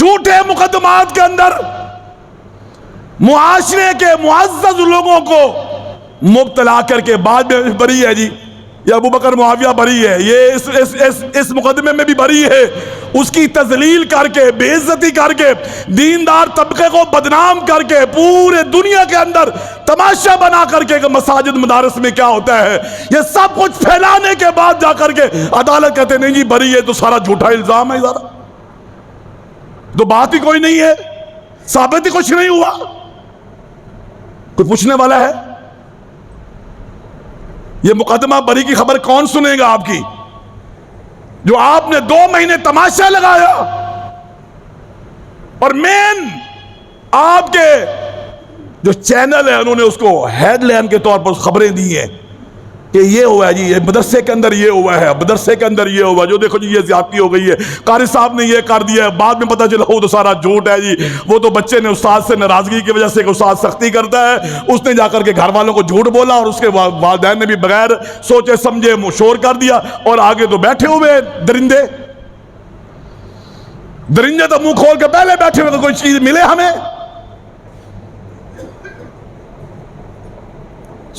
جھوٹے مقدمات کے اندر معاشرے کے معزز لوگوں کو مبتلا کر کے بعد میں بری ہے جی، یہ ابو بکر معاویہ بری ہے، یہ اس مقدمے میں بھی بری ہے، اس کی تذلیل کر کے، بے عزتی کر کے، دیندار طبقے کو بدنام کر کے، پورے دنیا کے اندر تماشا بنا کر کے کہ مساجد مدارس میں کیا ہوتا ہے، یہ سب کچھ پھیلانے کے بعد جا کر کے عدالت کہتے نہیں جی بری ہے، تو سارا جھوٹا الزام ہے سارا، تو بات ہی کوئی نہیں ہے، ثابت ہی کچھ نہیں ہوا، کوئی پوچھنے والا ہے؟ یہ مقدمہ بری کی خبر کون سنے گا آپ کی، جو آپ نے 2 مہینے تماشا لگایا، اور مین آپ کے جو چینل ہے انہوں نے اس کو ہیڈ لائن کے طور پر خبریں دی ہیں کہ یہ ہوا ہے جی، یہ مدرسے کے اندر یہ ہوا ہے، مدرسے کے اندر یہ ہوا، جو دیکھو جی یہ زیادتی ہو گئی ہے، قاری صاحب نے یہ کر دیا ہے، بعد میں پتہ چلا وہ تو سارا جھوٹ ہے جی، وہ تو بچے نے استاد سے ناراضگی کی وجہ سے کہ استاد سختی کرتا ہے، اس نے جا کر کے گھر والوں کو جھوٹ بولا، اور اس کے والدین نے بھی بغیر سوچے سمجھے شور کر دیا، اور آگے تو بیٹھے ہوئے درندے تو منہ کھول کے پہلے بیٹھے ہوئے کہ کوئی چیز ملے ہمیں۔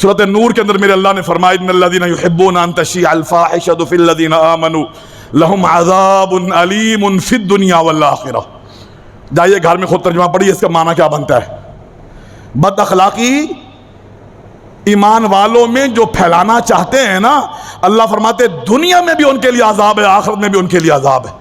سورۃ نور کے اندر میرے اللہ نے فرمایا ان الذین یحبون ان تشیع الفاحشۃ فی الذین آمنوا لہم عذاب علیم فی الدنیا والآخرہ۔ جائیے گھر میں خود ترجمہ پڑھیے اس کا معنی کیا بنتا ہے۔ بد اخلاقی ایمان والوں میں جو پھیلانا چاہتے ہیں نا، اللہ فرماتے دنیا میں بھی ان کے لیے عذاب ہے، آخرت میں بھی ان کے لیے عذاب ہے۔